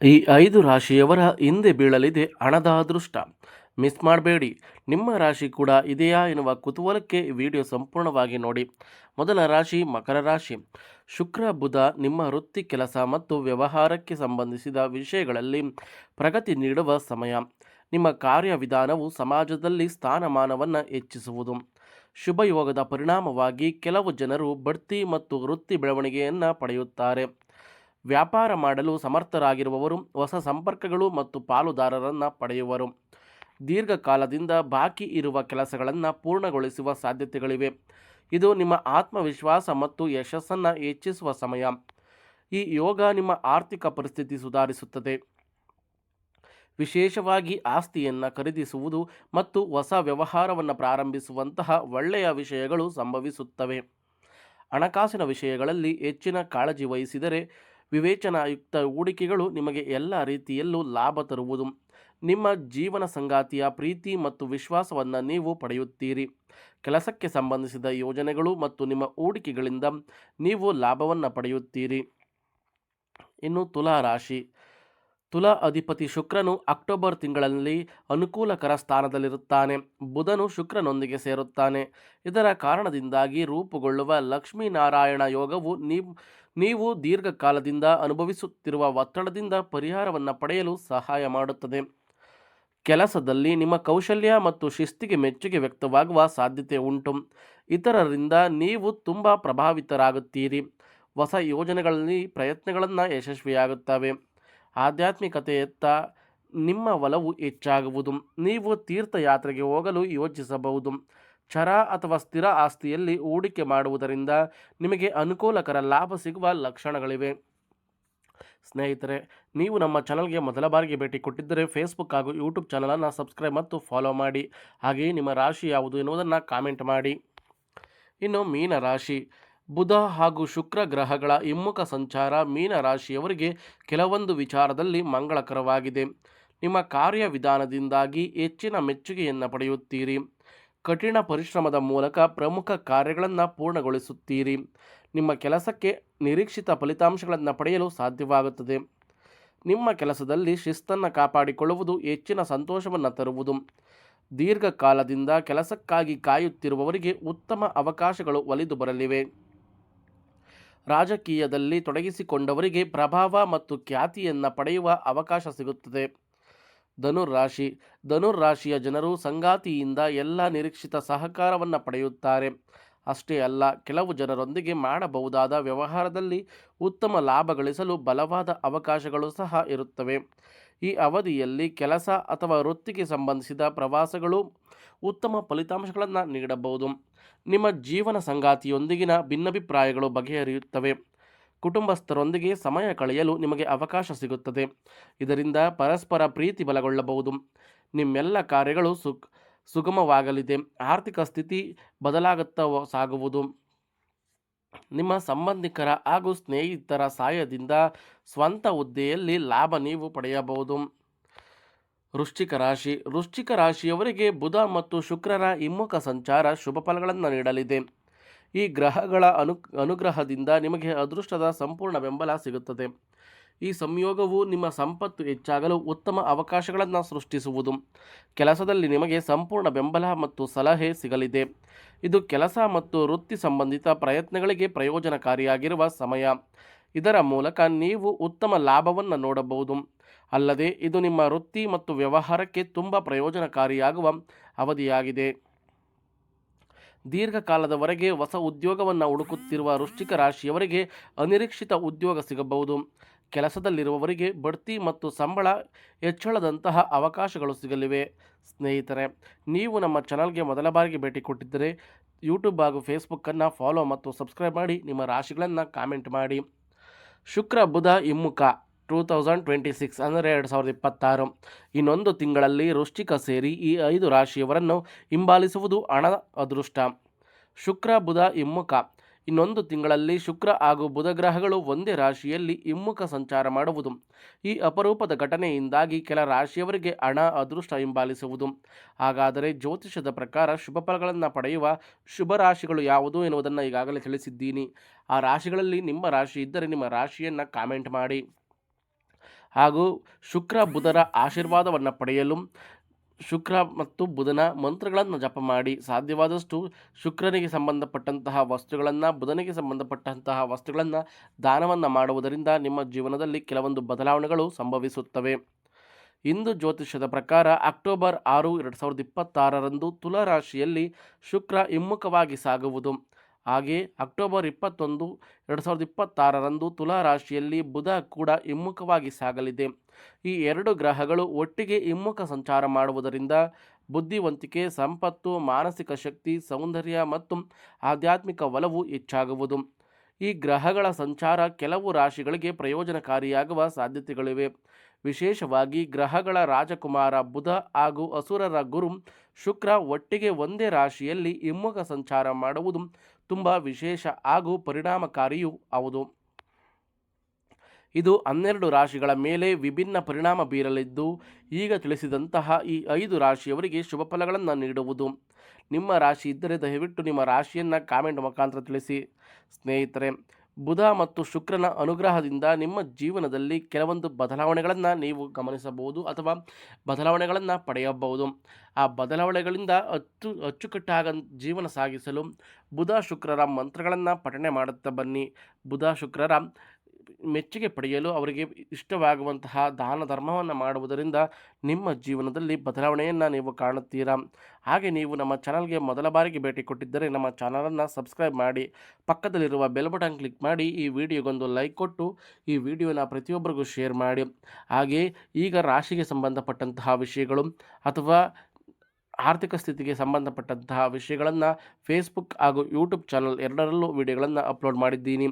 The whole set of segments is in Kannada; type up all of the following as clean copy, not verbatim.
ಈ 5 ರಾಶಿಯವರ ಹಿಂದೆ ಬೀಳಲಿದೆ ಹಣದ ಅದೃಷ್ಟ. ಮಿಸ್ ಮಾಡಬೇಡಿ. ನಿಮ್ಮ ರಾಶಿ ಕೂಡ ಇದೆಯಾ ಎನ್ನುವ ಕುತೂಹಲಕ್ಕೆ ವಿಡಿಯೋ ಸಂಪೂರ್ಣವಾಗಿ ನೋಡಿ. ಮೊದಲ ರಾಶಿ ಮಕರ ರಾಶಿ. ಶುಕ್ರ ಬುಧ ನಿಮ್ಮ ವೃತ್ತಿ, ಕೆಲಸ ಮತ್ತು ವ್ಯವಹಾರಕ್ಕೆ ಸಂಬಂಧಿಸಿದ ವಿಷಯಗಳಲ್ಲಿ ಪ್ರಗತಿ ನೀಡುವ ಸಮಯ. ನಿಮ್ಮ ಕಾರ್ಯವಿಧಾನವು ಸಮಾಜದಲ್ಲಿ ಸ್ಥಾನಮಾನವನ್ನು ಹೆಚ್ಚಿಸುವುದು. ಶುಭ ಯೋಗದ ಪರಿಣಾಮವಾಗಿ ಕೆಲವು ಜನರು ಬಡ್ತಿ ಮತ್ತು ವೃತ್ತಿ ಬೆಳವಣಿಗೆಯನ್ನು ಪಡೆಯುತ್ತಾರೆ. ವ್ಯಾಪಾರ ಮಾಡಲು ಸಮರ್ಥರಾಗಿರುವವರು ಹೊಸ ಸಂಪರ್ಕಗಳು ಮತ್ತು ಪಾಲುದಾರರನ್ನು ಪಡೆಯುವರು. ದೀರ್ಘಕಾಲದಿಂದ ಬಾಕಿ ಇರುವ ಕೆಲಸಗಳನ್ನು ಪೂರ್ಣಗೊಳಿಸುವ ಸಾಧ್ಯತೆಗಳಿವೆ. ಇದು ನಿಮ್ಮ ಆತ್ಮವಿಶ್ವಾಸ ಮತ್ತು ಯಶಸ್ಸನ್ನು ಹೆಚ್ಚಿಸುವ ಸಮಯ. ಈ ಯೋಗ ನಿಮ್ಮ ಆರ್ಥಿಕ ಪರಿಸ್ಥಿತಿ ಸುಧಾರಿಸುತ್ತದೆ. ವಿಶೇಷವಾಗಿ ಆಸ್ತಿಯನ್ನು ಖರೀದಿಸುವುದು ಮತ್ತು ಹೊಸ ವ್ಯವಹಾರವನ್ನು ಪ್ರಾರಂಭಿಸುವಂತಹ ಒಳ್ಳೆಯ ವಿಷಯಗಳು ಸಂಭವಿಸುತ್ತವೆ. ಹಣಕಾಸಿನ ವಿಷಯಗಳಲ್ಲಿ ಹೆಚ್ಚಿನ ಕಾಳಜಿ ವಹಿಸಿದರೆ ವಿವೇಚನಾಯುಕ್ತ ಹೂಡಿಕೆಗಳು ನಿಮಗೆ ಎಲ್ಲ ರೀತಿಯಲ್ಲೂ ಲಾಭ ತರುವುದು. ನಿಮ್ಮ ಜೀವನ ಸಂಗಾತಿಯ ಪ್ರೀತಿ ಮತ್ತು ವಿಶ್ವಾಸವನ್ನು ನೀವು ಪಡೆಯುತ್ತೀರಿ. ಕೆಲಸಕ್ಕೆ ಸಂಬಂಧಿಸಿದ ಯೋಜನೆಗಳು ಮತ್ತು ನಿಮ್ಮ ಹೂಡಿಕೆಗಳಿಂದ ನೀವು ಲಾಭವನ್ನು ಪಡೆಯುತ್ತೀರಿ. ಇನ್ನು ತುಲಾ ರಾಶಿ. ತುಲಾ ಅಧಿಪತಿ ಶುಕ್ರನು ಅಕ್ಟೋಬರ್ ತಿಂಗಳಲ್ಲಿ ಅನುಕೂಲಕರ ಸ್ಥಾನದಲ್ಲಿರುತ್ತಾನೆ. ಬುಧನು ಶುಕ್ರನೊಂದಿಗೆ ಸೇರುತ್ತಾನೆ. ಇದರ ಕಾರಣದಿಂದಾಗಿ ರೂಪುಗೊಳ್ಳುವ ಲಕ್ಷ್ಮೀನಾರಾಯಣ ಯೋಗವು ನೀವು ದೀರ್ಘಕಾಲದಿಂದ ಅನುಭವಿಸುತ್ತಿರುವ ಒತ್ತಡದಿಂದ ಪರಿಹಾರವನ್ನು ಪಡೆಯಲು ಸಹಾಯ ಮಾಡುತ್ತದೆ. ಕೆಲಸದಲ್ಲಿ ನಿಮ್ಮ ಕೌಶಲ್ಯ ಮತ್ತು ಶಿಸ್ತಿಗೆ ಮೆಚ್ಚುಗೆ ವ್ಯಕ್ತವಾಗುವ ಸಾಧ್ಯತೆ ಉಂಟು. ಇತರರಿಂದ ನೀವು ತುಂಬ ಪ್ರಭಾವಿತರಾಗುತ್ತೀರಿ. ಹೊಸ ಯೋಜನೆಗಳಲ್ಲಿ ಪ್ರಯತ್ನಗಳನ್ನು ಯಶಸ್ವಿಯಾಗುತ್ತವೆ. ಆಧ್ಯಾತ್ಮಿಕತೆಯತ್ತ ನಿಮ್ಮ ಒಲವು ಹೆಚ್ಚಾಗುವುದು. ನೀವು ತೀರ್ಥಯಾತ್ರೆಗೆ ಹೋಗಲು ಯೋಚಿಸಬಹುದು. ಚರ ಅಥವಾ ಸ್ಥಿರ ಆಸ್ತಿಯಲ್ಲಿ ಹೂಡಿಕೆ ಮಾಡುವುದರಿಂದ ನಿಮಗೆ ಅನುಕೂಲಕರ ಲಾಭ ಸಿಗುವ ಲಕ್ಷಣಗಳಿವೆ. ಸ್ನೇಹಿತರೆ, ನೀವು ನಮ್ಮ ಚಾನಲ್ಗೆ ಮೊದಲ ಬಾರಿಗೆ ಭೇಟಿ ಕೊಟ್ಟಿದ್ದರೆ ಫೇಸ್ಬುಕ್ ಹಾಗೂ ಯೂಟ್ಯೂಬ್ ಚಾನಲನ್ನು ಸಬ್ಸ್ಕ್ರೈಬ್ ಮತ್ತು ಫಾಲೋ ಮಾಡಿ. ಹಾಗೆಯೇ ನಿಮ್ಮ ರಾಶಿ ಯಾವುದು ಎನ್ನುವುದನ್ನು ಕಾಮೆಂಟ್ ಮಾಡಿ. ಇನ್ನು ಮೀನ ರಾಶಿ. ಬುಧ ಹಾಗೂ ಶುಕ್ರ ಗ್ರಹಗಳ ಹಿಮ್ಮುಖ ಸಂಚಾರ ಮೀನ ರಾಶಿಯವರಿಗೆ ಕೆಲವೊಂದು ವಿಚಾರದಲ್ಲಿ ಮಂಗಳಕರವಾಗಿದೆ. ನಿಮ್ಮ ಕಾರ್ಯವಿಧಾನದಿಂದಾಗಿ ಹೆಚ್ಚಿನ ಮೆಚ್ಚುಗೆಯನ್ನು ಪಡೆಯುತ್ತೀರಿ. ಕಠಿಣ ಪರಿಶ್ರಮದ ಮೂಲಕ ಪ್ರಮುಖ ಕಾರ್ಯಗಳನ್ನು ಪೂರ್ಣಗೊಳಿಸುತ್ತೀರಿ. ನಿಮ್ಮ ಕೆಲಸಕ್ಕೆ ನಿರೀಕ್ಷಿತ ಫಲಿತಾಂಶಗಳನ್ನು ಪಡೆಯಲು ಸಾಧ್ಯವಾಗುತ್ತದೆ. ನಿಮ್ಮ ಕೆಲಸದಲ್ಲಿ ಶಿಸ್ತನ್ನು ಕಾಪಾಡಿಕೊಳ್ಳುವುದು ಹೆಚ್ಚಿನ ಸಂತೋಷವನ್ನು ತರುವುದು. ದೀರ್ಘಕಾಲದಿಂದ ಕೆಲಸಕ್ಕಾಗಿ ಕಾಯುತ್ತಿರುವವರಿಗೆ ಉತ್ತಮ ಅವಕಾಶಗಳು ಒಲಿದು ಬರಲಿವೆ. ರಾಜಕೀಯದಲ್ಲಿ ತೊಡಗಿಸಿಕೊಂಡವರಿಗೆ ಪ್ರಭಾವ ಮತ್ತು ಖ್ಯಾತಿಯನ್ನು ಪಡೆಯುವ ಅವಕಾಶ ಸಿಗುತ್ತದೆ. ಧನುರ್ರಾಶಿ. ಧನುರ್ರಾಶಿಯ ಜನರು ಸಂಗಾತಿಯಿಂದ ಎಲ್ಲ ನಿರೀಕ್ಷಿತ ಸಹಕಾರವನ್ನು ಪಡೆಯುತ್ತಾರೆ. ಅಷ್ಟೇ ಅಲ್ಲ, ಕೆಲವು ಜನರೊಂದಿಗೆ ಮಾಡಬಹುದಾದ ವ್ಯವಹಾರದಲ್ಲಿ ಉತ್ತಮ ಲಾಭ ಗಳಿಸಲು ಬಲವಾದ ಅವಕಾಶಗಳು ಸಹ ಇರುತ್ತವೆ. ಈ ಅವಧಿಯಲ್ಲಿ ಕೆಲಸ ಅಥವಾ ವೃತ್ತಿಗೆ ಸಂಬಂಧಿಸಿದ ಪ್ರವಾಸಗಳು ಉತ್ತಮ ಫಲಿತಾಂಶಗಳನ್ನು ನೀಡಬಹುದು. ನಿಮ್ಮ ಜೀವನ ಸಂಗಾತಿಯೊಂದಿಗಿನ ಭಿನ್ನಾಭಿಪ್ರಾಯಗಳು ಬಗೆಹರಿಯುತ್ತವೆ. ಕುಟುಂಬಸ್ಥರೊಂದಿಗೆ ಸಮಯ ಕಳೆಯಲು ನಿಮಗೆ ಅವಕಾಶ ಸಿಗುತ್ತದೆ. ಇದರಿಂದ ಪರಸ್ಪರ ಪ್ರೀತಿ ಬಲಗೊಳ್ಳಬಹುದು. ನಿಮ್ಮೆಲ್ಲ ಕಾರ್ಯಗಳು ಸುಗಮವಾಗಲಿದೆ. ಆರ್ಥಿಕ ಸ್ಥಿತಿ ಬದಲಾಗುತ್ತಾ ಸಾಗುವುದು. ನಿಮ್ಮ ಸಂಬಂಧಿಕರ ಹಾಗೂ ಸ್ನೇಹಿತರ ಸಹಾಯದಿಂದ ಸ್ವಂತ ಹುದ್ದೆಯಲ್ಲಿ ಲಾಭ ನೀವು ಪಡೆಯಬಹುದು. ವೃಶ್ಚಿಕ ರಾಶಿ. ವೃಶ್ಚಿಕ ರಾಶಿಯವರಿಗೆ ಬುಧ ಮತ್ತು ಶುಕ್ರರ ಹಿಮ್ಮುಖ ಸಂಚಾರ ಶುಭ ಫಲಗಳನ್ನು ನೀಡಲಿದೆ. ಈ ಗ್ರಹಗಳ ಅನುಗ್ರಹದಿಂದ ನಿಮಗೆ ಅದೃಷ್ಟದ ಸಂಪೂರ್ಣ ಬೆಂಬಲ ಸಿಗುತ್ತದೆ. ಈ ಸಂಯೋಗವು ನಿಮ್ಮ ಸಂಪತ್ತು ಹೆಚ್ಚಾಗಲು ಉತ್ತಮ ಅವಕಾಶಗಳನ್ನು ಸೃಷ್ಟಿಸುವುದು. ಕೆಲಸದಲ್ಲಿ ನಿಮಗೆ ಸಂಪೂರ್ಣ ಬೆಂಬಲ ಮತ್ತು ಸಲಹೆ ಸಿಗಲಿದೆ. ಇದು ಕೆಲಸ ಮತ್ತು ವೃತ್ತಿ ಸಂಬಂಧಿತ ಪ್ರಯತ್ನಗಳಿಗೆ ಪ್ರಯೋಜನಕಾರಿಯಾಗಿರುವ ಸಮಯ. ಇದರ ಮೂಲಕ ನೀವು ಉತ್ತಮ ಲಾಭವನ್ನು ನೋಡಬಹುದು. ಅಲ್ಲದೆ ಇದು ನಿಮ್ಮ ವೃತ್ತಿ ಮತ್ತು ವ್ಯವಹಾರಕ್ಕೆ ತುಂಬ ಪ್ರಯೋಜನಕಾರಿಯಾಗುವ ಅವಧಿಯಾಗಿದೆ. ದೀರ್ಘಕಾಲದವರೆಗೆ ಹೊಸ ಉದ್ಯೋಗವನ್ನು ಹುಡುಕುತ್ತಿರುವ ವೃಶ್ಚಿಕ ರಾಶಿಯವರಿಗೆ ಅನಿರೀಕ್ಷಿತ ಉದ್ಯೋಗ ಸಿಗಬಹುದು. ಕೆಲಸದಲ್ಲಿರುವವರಿಗೆ ಬಡ್ತಿ ಮತ್ತು ಸಂಬಳ ಹೆಚ್ಚಳದಂತಹ ಅವಕಾಶಗಳು ಸಿಗಲಿವೆ. ಸ್ನೇಹಿತರೆ, ನೀವು ನಮ್ಮ ಚಾನಲ್ಗೆ ಮೊದಲ ಬಾರಿಗೆ ಭೇಟಿ ಕೊಟ್ಟಿದ್ದರೆ ಯೂಟ್ಯೂಬ್ ಹಾಗೂ ಫೇಸ್ಬುಕ್ಕನ್ನು ಫಾಲೋ ಮತ್ತು ಸಬ್ಸ್ಕ್ರೈಬ್ ಮಾಡಿ. ನಿಮ್ಮ ರಾಶಿಗಳನ್ನು ಕಾಮೆಂಟ್ ಮಾಡಿ. ಶುಕ್ರ ಬುಧ ಹಿಮ್ಮುಖ 2026 ಅಂದರೆ 2026 ಇನ್ನೊಂದು ತಿಂಗಳಲ್ಲಿ ವೃಶ್ಚಿಕ ಸೇರಿ ಈ 5 ರಾಶಿಯವರನ್ನು ಹಿಂಬಾಲಿಸುವುದು ಹಣ ಅದೃಷ್ಟ. ಶುಕ್ರ ಬುಧ ಹಿಮ್ಮುಖ. ಇನ್ನೊಂದು ತಿಂಗಳಲ್ಲಿ ಶುಕ್ರ ಹಾಗೂ ಬುಧ ಗ್ರಹಗಳು ಒಂದೇ ರಾಶಿಯಲ್ಲಿ ಹಿಮ್ಮುಖ ಸಂಚಾರ ಮಾಡುವುದು. ಈ ಅಪರೂಪದ ಘಟನೆಯಿಂದಾಗಿ ಕೆಲ ರಾಶಿಯವರಿಗೆ ಹಣ ಅದೃಷ್ಟ ಹಿಂಬಾಲಿಸುವುದು. ಹಾಗಾದರೆ ಜ್ಯೋತಿಷದ ಪ್ರಕಾರ ಶುಭ ಫಲಗಳನ್ನು ಪಡೆಯುವ ಶುಭ ರಾಶಿಗಳು ಯಾವುದು ಎನ್ನುವುದನ್ನು ಈಗಾಗಲೇ ತಿಳಿಸಿದ್ದೀನಿ. ಆ ರಾಶಿಗಳಲ್ಲಿ ನಿಮ್ಮ ರಾಶಿ ಇದ್ದರೆ ನಿಮ್ಮ ರಾಶಿಯನ್ನು ಕಾಮೆಂಟ್ ಮಾಡಿ. ಹಾಗೂ ಶುಕ್ರ ಬುಧರ ಆಶೀರ್ವಾದವನ್ನು ಪಡೆಯಲು ಶುಕ್ರ ಮತ್ತು ಬುಧನ ಮಂತ್ರಗಳನ್ನು ಜಪ ಮಾಡಿ ಸಾಧ್ಯವಾದಷ್ಟು ಶುಕ್ರನಿಗೆ ಸಂಬಂಧಪಟ್ಟಂತಹ ವಸ್ತುಗಳನ್ನು, ಬುಧನಿಗೆ ಸಂಬಂಧಪಟ್ಟಂತಹ ವಸ್ತುಗಳನ್ನು ದಾನವನ್ನು ಮಾಡುವುದರಿಂದ ನಿಮ್ಮ ಜೀವನದಲ್ಲಿ ಕೆಲವೊಂದು ಬದಲಾವಣೆಗಳು ಸಂಭವಿಸುತ್ತವೆ. ಹಿಂದೂ ಜ್ಯೋತಿಷ್ಯದ ಪ್ರಕಾರ ಅಕ್ಟೋಬರ್ 6, 2026ರಂದು ತುಲಾ ರಾಶಿಯಲ್ಲಿ ಶುಕ್ರ ಹಿಮ್ಮುಖವಾಗಿ ಸಾಗುವುದು. ಹಾಗೆ ಅಕ್ಟೋಬರ್ 21, 2026ರಂದು ತುಲಾ ರಾಶಿಯಲ್ಲಿ ಬುಧ ಕೂಡ ಹಿಮ್ಮುಖವಾಗಿ ಸಾಗಲಿದೆ. ಈ ಎರಡು ಗ್ರಹಗಳು ಒಟ್ಟಿಗೆ ಹಿಮ್ಮುಖ ಸಂಚಾರ ಮಾಡುವುದರಿಂದ ಬುದ್ಧಿವಂತಿಕೆ, ಸಂಪತ್ತು, ಮಾನಸಿಕ ಶಕ್ತಿ, ಸೌಂದರ್ಯ ಮತ್ತು ಆಧ್ಯಾತ್ಮಿಕ ಒಲವು ಹೆಚ್ಚಾಗುವುದು. ಈ ಗ್ರಹಗಳ ಸಂಚಾರ ಕೆಲವು ರಾಶಿಗಳಿಗೆ ಪ್ರಯೋಜನಕಾರಿಯಾಗುವ ಸಾಧ್ಯತೆಗಳಿವೆ. ವಿಶೇಷವಾಗಿ ಗ್ರಹಗಳ ರಾಜಕುಮಾರ ಬುಧ ಹಾಗೂ ಅಸುರರ ಗುರು ಶುಕ್ರ ಒಟ್ಟಿಗೆ ಒಂದೇ ರಾಶಿಯಲ್ಲಿ ಹಿಮ್ಮುಖ ಸಂಚಾರ ಮಾಡುವುದು ತುಂಬ ವಿಶೇಷ ಹಾಗೂ ಪರಿಣಾಮಕಾರಿಯೂ ಹೌದು. ಇದು 12 ರಾಶಿಗಳ ಮೇಲೆ ವಿಭಿನ್ನ ಪರಿಣಾಮ ಬೀರಲಿದ್ದು, ಈಗ ತಿಳಿಸಿದಂತಹ ಈ 5 ರಾಶಿಯವರಿಗೆ ಶುಭ ಫಲಗಳನ್ನು ನೀಡುವುದು. ನಿಮ್ಮ ರಾಶಿ ಇದ್ದರೆ ದಯವಿಟ್ಟು ನಿಮ್ಮ ರಾಶಿಯನ್ನು ಕಾಮೆಂಟ್ ಮುಖಾಂತರ ತಿಳಿಸಿ. ಸ್ನೇಹಿತರೆ, ಬುಧ ಮತ್ತು ಶುಕ್ರನ ಅನುಗ್ರಹದಿಂದ ನಿಮ್ಮ ಜೀವನದಲ್ಲಿ ಕೆಲವೊಂದು ಬದಲಾವಣೆಗಳನ್ನು ನೀವು ಗಮನಿಸಬಹುದು ಅಥವಾ ಬದಲಾವಣೆಗಳನ್ನು ಪಡೆಯಬಹುದು. ಆ ಬದಲಾವಣೆಗಳಿಂದ ಅಚ್ಚುಕಟ್ಟಾಗ ಜೀವನ ಸಾಗಿಸಲು ಬುಧ ಶುಕ್ರರ ಮಂತ್ರಗಳನ್ನು ಪಠನೆ ಮಾಡುತ್ತಾ ಬನ್ನಿ. ಬುಧ ಶುಕ್ರರ ಮೆಚ್ಚುಗೆ ಪಡೆಯಲು ಅವರಿಗೆ ಇಷ್ಟವಾಗುವಂತಹ ದಾನ ಧರ್ಮವನ್ನು ಮಾಡುವುದರಿಂದ ನಿಮ್ಮ ಜೀವನದಲ್ಲಿ ಬದಲಾವಣೆಯನ್ನು ನೀವು ಕಾಣುತ್ತೀರಾ. ಹಾಗೆ ನೀವು ನಮ್ಮ ಚಾನಲ್ಗೆ ಮೊದಲ ಬಾರಿಗೆ ಭೇಟಿ ಕೊಟ್ಟಿದ್ದರೆ ನಮ್ಮ ಚಾನಲನ್ನು ಸಬ್ಸ್ಕ್ರೈಬ್ ಮಾಡಿ, ಪಕ್ಕದಲ್ಲಿರುವ ಬೆಲ್ ಬಟನ್ ಕ್ಲಿಕ್ ಮಾಡಿ, ಈ ವಿಡಿಯೋಗೊಂದು ಲೈಕ್ ಕೊಟ್ಟು ಈ ವಿಡಿಯೋನ ಪ್ರತಿಯೊಬ್ಬರಿಗೂ ಶೇರ್ ಮಾಡಿ. ಹಾಗೆ ಈಗ ರಾಶಿಗೆ ಸಂಬಂಧಪಟ್ಟಂತಹ ವಿಷಯಗಳು ಅಥವಾ ಆರ್ಥಿಕ ಸ್ಥಿತಿಗೆ ಸಂಬಂಧಪಟ್ಟಂತಹ ವಿಷಯಗಳನ್ನು ಫೇಸ್ಬುಕ್ ಹಾಗೂ ಯೂಟ್ಯೂಬ್ ಚಾನಲ್ ಎರಡರಲ್ಲೂ ವಿಡಿಯೋಗಳನ್ನು ಅಪ್ಲೋಡ್ ಮಾಡಿದ್ದೀನಿ.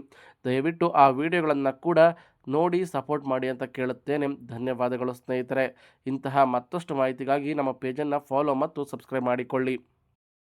ದಯವಿಟ್ಟು ಆ ವಿಡಿಯೋಗಳನ್ನು ಕೂಡ ನೋಡಿ ಸಪೋರ್ಟ್ ಮಾಡಿ ಅಂತ ಕೇಳುತ್ತೇನೆ. ಧನ್ಯವಾದಗಳು ಸ್ನೇಹಿತರೆ. ಇಂತಹ ಮತ್ತಷ್ಟು ಮಾಹಿತಿಗಾಗಿ ನಮ್ಮ ಪೇಜನ್ನು ಫಾಲೋ ಮತ್ತು ಸಬ್ಸ್ಕ್ರೈಬ್ ಮಾಡಿಕೊಳ್ಳಿ.